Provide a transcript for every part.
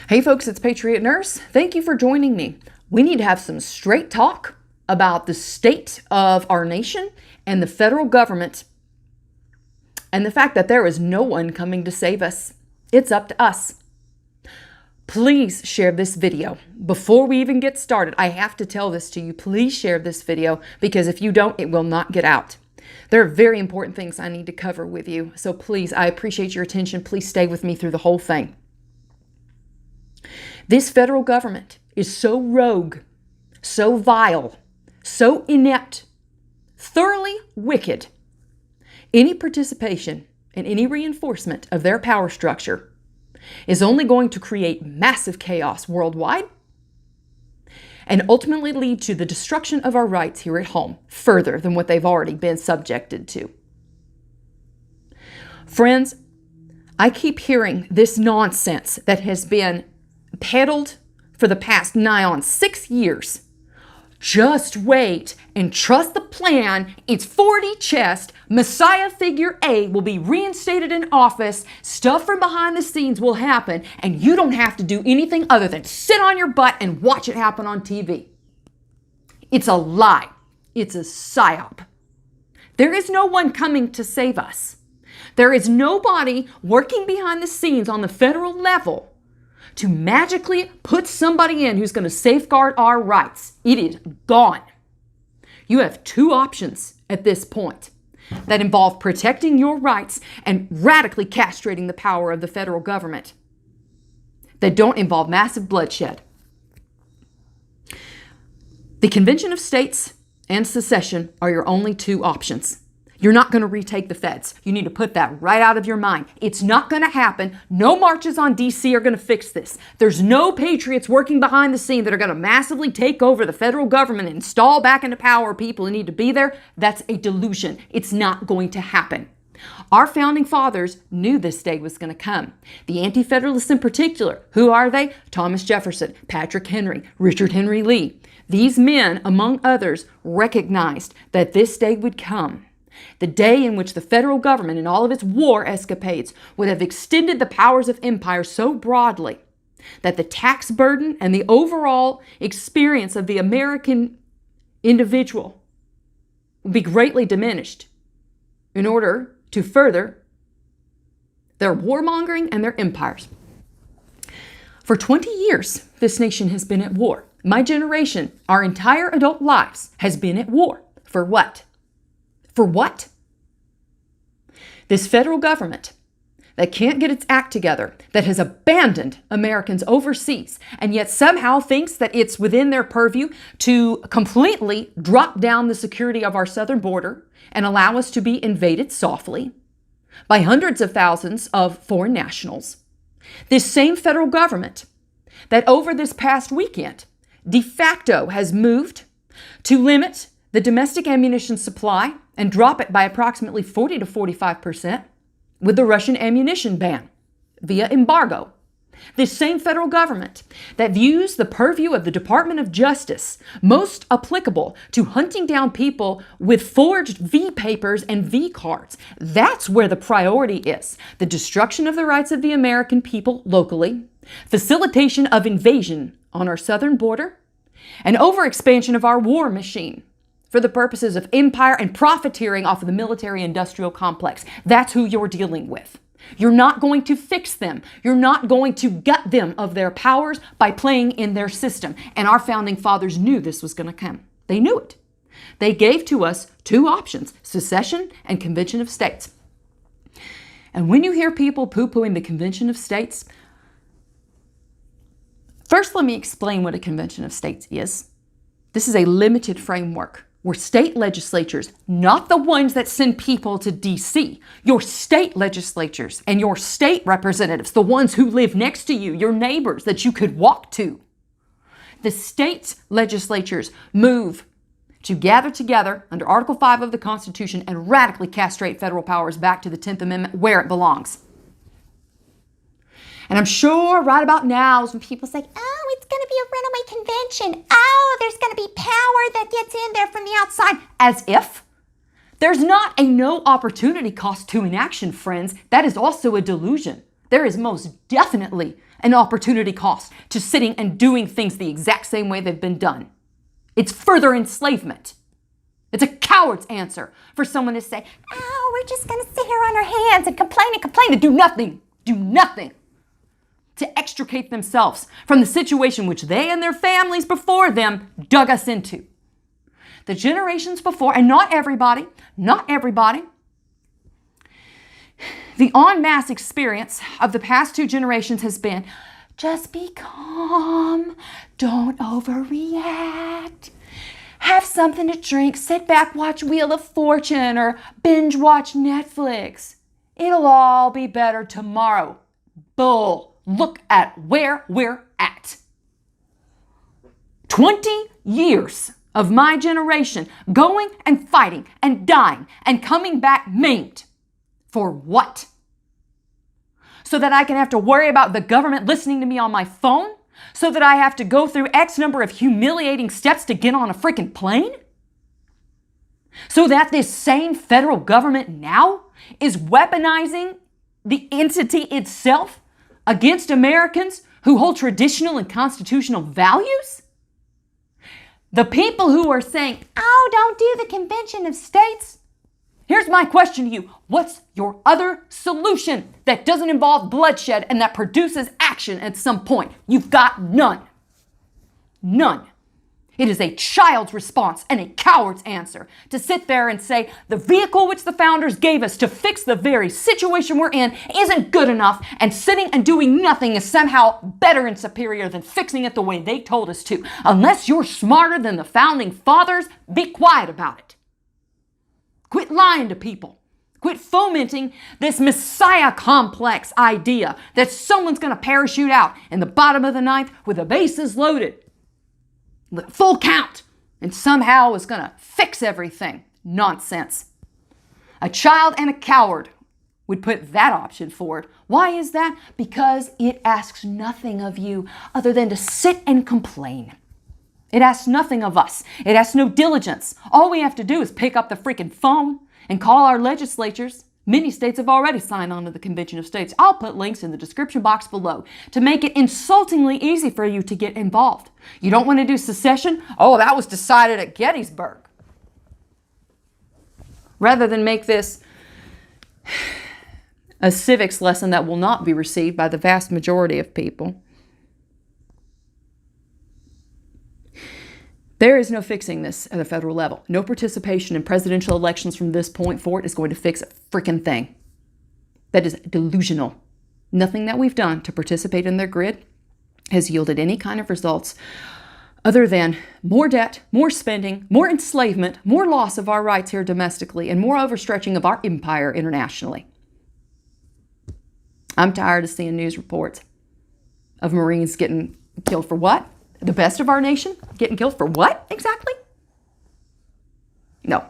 Hey folks, it's Patriot Nurse. Thank you for joining me. We need to have some straight talk about the state of our nation and the federal government and the fact that there is no one coming to save us. It's up to us. Please share this video. Before we even get started, I have to tell this to you. Please share this video because if you don't, it will not get out. There are very important things I need to cover with you. So please, I appreciate your attention. Please stay with me through the whole thing. This federal government is so rogue, so vile, so inept, thoroughly wicked. Any participation in any reinforcement of their power structure is only going to create massive chaos worldwide and ultimately lead to the destruction of our rights here at home, further than what they've already been subjected to. Friends, I keep hearing this nonsense that has been peddled for the past nigh on 6 years. Just wait and trust the plan. It's 4D chest. Messiah figure A will be reinstated in office. Stuff from behind the scenes will happen, and you don't have to do anything other than sit on your butt and watch it happen on TV. It's a lie. It's a psyop. There is no one coming to save us. There is nobody working behind the scenes on the federal level to magically put somebody in who's going to safeguard our rights. It is gone. You have two options at this point that involve protecting your rights and radically castrating the power of the federal government that don't involve massive bloodshed. The Convention of States and secession are your only two options. You're not going to retake the feds. You need to put that right out of your mind. It's not going to happen. No marches on DC are going to fix this. There's no patriots working behind the scene that are going to massively take over the federal government and install back into power people who need to be there. That's a delusion. It's not going to happen. Our founding fathers knew this day was going to come. The Anti-Federalists in particular, who are they? Thomas Jefferson, Patrick Henry, Richard Henry Lee. These men, among others, recognized that this day would come. The day in which the federal government and all of its war escapades would have extended the powers of empire so broadly that the tax burden and the overall experience of the American individual would be greatly diminished in order to further their warmongering and their empires. For 20 years, this nation has been at war. My generation, our entire adult lives, has been at war. For what? For what? This federal government that can't get its act together, that has abandoned Americans overseas, and yet somehow thinks that it's within their purview to completely drop down the security of our southern border and allow us to be invaded softly by hundreds of thousands of foreign nationals. This same federal government that over this past weekend de facto has moved to limit the domestic ammunition supply and drop it by approximately 40 to 45% with the Russian ammunition ban via embargo. This same federal government that views the purview of the Department of Justice most applicable to hunting down people with forged V papers and V cards. That's where the priority is. The destruction of the rights of the American people locally, facilitation of invasion on our southern border, and overexpansion of our war machine for the purposes of empire and profiteering off of the military-industrial complex. That's who you're dealing with. You're not going to fix them. You're not going to gut them of their powers by playing in their system. And our founding fathers knew this was going to come. They knew it. They gave to us two options, secession and Convention of States. And when you hear people poo-pooing the Convention of States, first let me explain what a Convention of States is. This is a limited framework where state legislatures, not the ones that send people to DC, your state legislatures and your state representatives, the ones who live next to you, your neighbors that you could walk to. The state legislatures move to gather together under Article 5 of the Constitution and radically castrate federal powers back to the 10th Amendment where it belongs. And I'm sure right about now, when people say, oh, it's going to be a runaway convention. Oh, there's going to be power that gets in there from the outside. As if. There's not a no opportunity cost to inaction, friends. That is also a delusion. There is most definitely an opportunity cost to sitting and doing things the exact same way they've been done. It's further enslavement. It's a coward's answer for someone to say, oh, we're just going to sit here on our hands and complain and do nothing. Do nothing to extricate themselves from the situation which they and their families before them dug us into. The generations before, and not everybody, the en masse experience of the past two generations has been, just be calm, don't overreact, have something to drink, sit back, watch Wheel of Fortune, or binge watch Netflix. It'll all be better tomorrow. Bull. Look at where we're at. 20 years of my generation going and fighting and dying and coming back maimed. For what? So that I can have to worry about the government listening to me on my phone? So that I have to go through X number of humiliating steps to get on a freaking plane? So that this same federal government now is weaponizing the entity itself against Americans who hold traditional and constitutional values? The people who are saying, oh, don't do the Convention of States. Here's my question to you. What's your other solution that doesn't involve bloodshed and that produces action at some point? You've got none. None. It is a child's response and a coward's answer to sit there and say the vehicle which the founders gave us to fix the very situation we're in isn't good enough, and sitting and doing nothing is somehow better and superior than fixing it the way they told us to. Unless you're smarter than the founding fathers, be quiet about it. Quit lying to people. Quit fomenting this Messiah complex idea that someone's going to parachute out in the bottom of the ninth with the bases loaded, full count, and somehow is going to fix everything. Nonsense. A child and a coward would put that option forward. Why is that? Because it asks nothing of you other than to sit and complain. It asks nothing of us. It asks no diligence. All we have to do is pick up the freaking phone and call our legislatures. Many states have already signed on to the Convention of States. I'll put links in the description box below to make it insultingly easy for you to get involved. You don't want to do secession? Oh, that was decided at Gettysburg. Rather than make this a civics lesson that will not be received by the vast majority of people. There is no fixing this at a federal level. No participation in presidential elections from this point forward is going to fix a freaking thing. That is delusional. Nothing that we've done to participate in their grid has yielded any kind of results other than more debt, more spending, more enslavement, more loss of our rights here domestically, and more overstretching of our empire internationally. I'm tired of seeing news reports of Marines getting killed for what? The best of our nation getting killed for what exactly? No.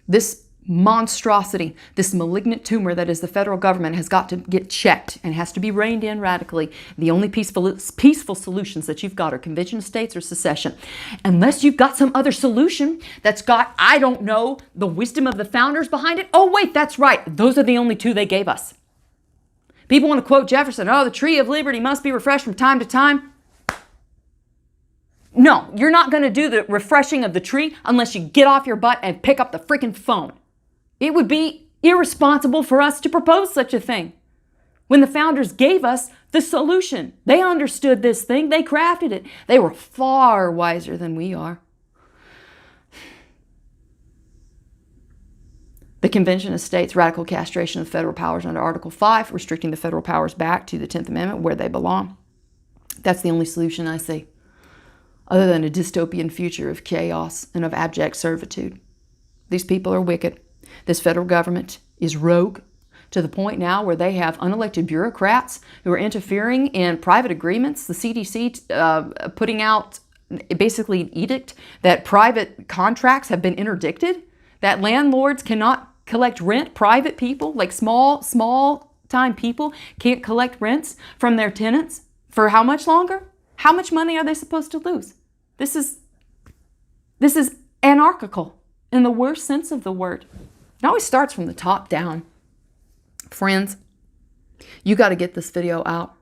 This monstrosity, this malignant tumor that is the federal government has got to get checked and has to be reined in radically. The only peaceful solutions that you've got are Convention of States or secession. Unless you've got some other solution that's got, I don't know, the wisdom of the founders behind it. Oh, wait, that's right. Those are the only two they gave us. People want to quote Jefferson, oh, the tree of liberty must be refreshed from time to time. No, you're not going to do the refreshing of the tree unless you get off your butt and pick up the freaking phone. It would be irresponsible for us to propose such a thing. When the founders gave us the solution, they understood this thing, they crafted it. They were far wiser than we are. The Convention of States, radical castration of federal powers under Article 5, restricting the federal powers back to the 10th Amendment where they belong. That's the only solution I see, other than a dystopian future of chaos and of abject servitude. These people are wicked. This federal government is rogue to the point now where they have unelected bureaucrats who are interfering in private agreements. The CDC putting out basically an edict that private contracts have been interdicted, that landlords cannot collect rent. Private people, like small time people, can't collect rents from their tenants for how much longer? How much money are they supposed to lose? This is anarchical in the worst sense of the word. It always starts from the top down. Friends, You got to get this video out.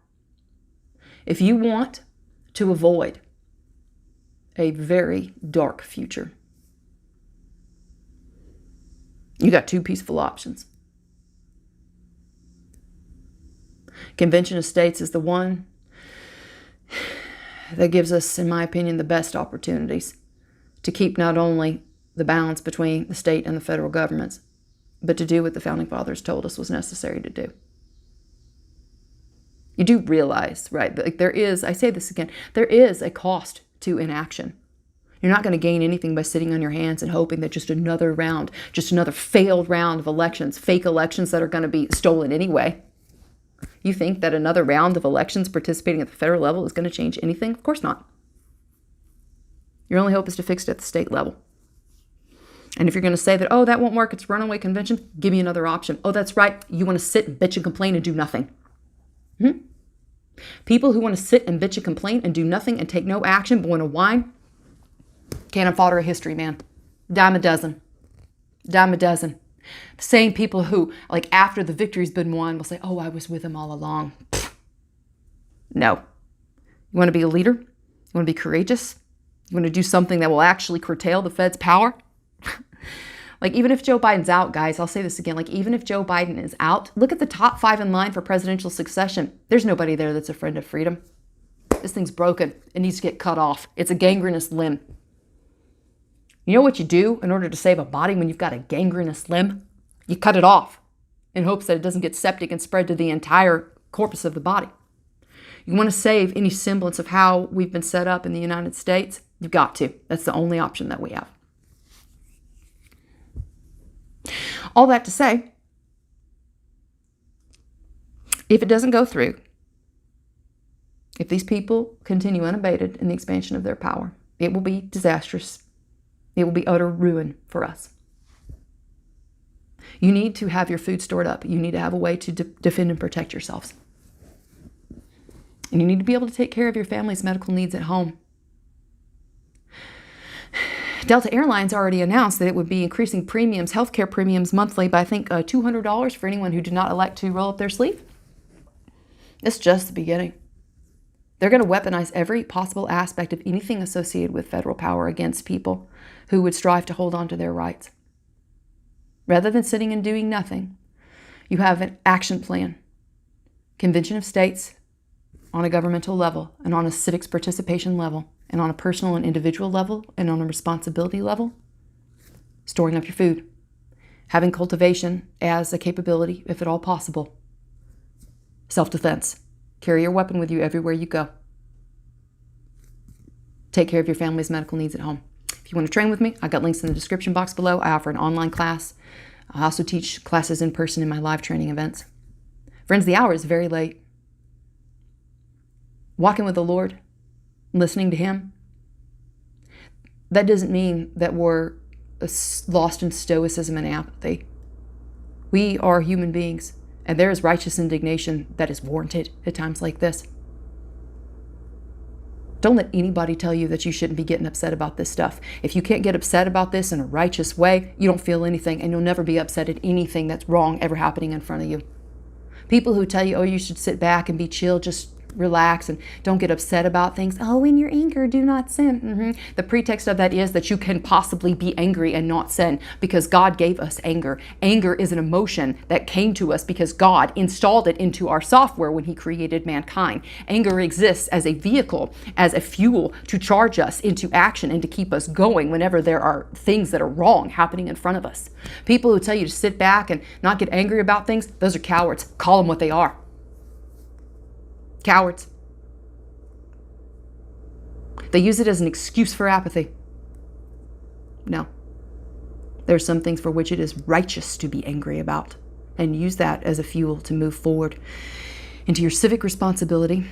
If you want to avoid a very dark future, you got two peaceful options. Convention of States is the one that gives us, in my opinion, the best opportunities to keep not only the balance between the state and the federal governments, but to do what the Founding Fathers told us was necessary to do. You do realize, right, like there is, I say this again, there is a cost to inaction. You're not going to gain anything by sitting on your hands and hoping that just another round, just another failed round of elections, fake elections that are going to be stolen anyway. You think that another round of elections participating at the federal level is going to change anything? Of course not. Your only hope is to fix it at the state level. And if you're going to say that, oh, that won't work, it's a runaway convention, give me another option. Oh, that's right, you want to sit and bitch and complain and do nothing. People who want to sit and bitch and complain and do nothing and take no action but want to whine, cannon fodder of history, man. Dime a dozen. Dime a dozen. The same people who, like after the victory's been won, will say, oh, I was with him all along. Pfft. No. You want to be a leader? You want to be courageous? You want to do something that will actually curtail the Fed's power? Like even if Joe Biden's out, guys, I'll say this again, like even if Joe Biden is out, look at the top 5 in line for presidential succession. There's nobody there that's a friend of freedom. This thing's broken. It needs to get cut off. It's a gangrenous limb. You know what you do in order to save a body when you've got a gangrenous limb? You cut it off in hopes that it doesn't get septic and spread to the entire corpus of the body. You want to save any semblance of how we've been set up in the United States? You've got to. That's the only option that we have. All that to say, if it doesn't go through, if these people continue unabated in the expansion of their power, it will be disastrous. It will be utter ruin for us. You need to have your food stored up. You need to have a way to defend and protect yourselves. And you need to be able to take care of your family's medical needs at home. Delta Airlines already announced that it would be increasing premiums, healthcare premiums monthly by, I think, $200 for anyone who did not elect to roll up their sleeve. It's just the beginning. They're going to weaponize every possible aspect of anything associated with federal power against people who would strive to hold on to their rights. Rather than sitting and doing nothing, you have an action plan. Convention of States on a governmental level and on a civics participation level and on a personal and individual level and on a responsibility level. Storing up your food. Having cultivation as a capability, if at all possible. Self-defense. Carry your weapon with you everywhere you go. Take care of your family's medical needs at home. If you want to train with me, I got links in the description box below. I offer an online class. I also teach classes in person in my live training events. Friends, the hour is very late. Walking with the Lord, listening to Him, that doesn't mean that we're lost in stoicism and apathy. We are human beings, and there is righteous indignation that is warranted at times like this. Don't let anybody tell you that you shouldn't be getting upset about this stuff. If you can't get upset about this in a righteous way, you don't feel anything, and you'll never be upset at anything that's wrong ever happening in front of you. People who tell you, oh, you should sit back and be chill, just relax and don't get upset about things. Oh, in your anger, do not sin. The pretext of that is that you can possibly be angry and not sin because God gave us anger. Anger is an emotion that came to us because God installed it into our software when He created mankind. Anger exists as a vehicle, as a fuel to charge us into action and to keep us going whenever there are things that are wrong happening in front of us. People who tell you to sit back and not get angry about things, those are cowards. Call them what they are. Cowards. They use it as an excuse for apathy. No. There are some things for which it is righteous to be angry about, and use that as a fuel to move forward into your civic responsibility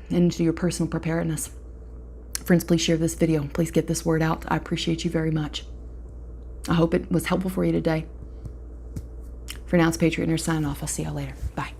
and into your personal preparedness. Friends, please share this video. Please get this word out. I appreciate you very much. I hope it was helpful for you today. For now, it's Patriot Nurse signing off. I'll see y'all later. Bye.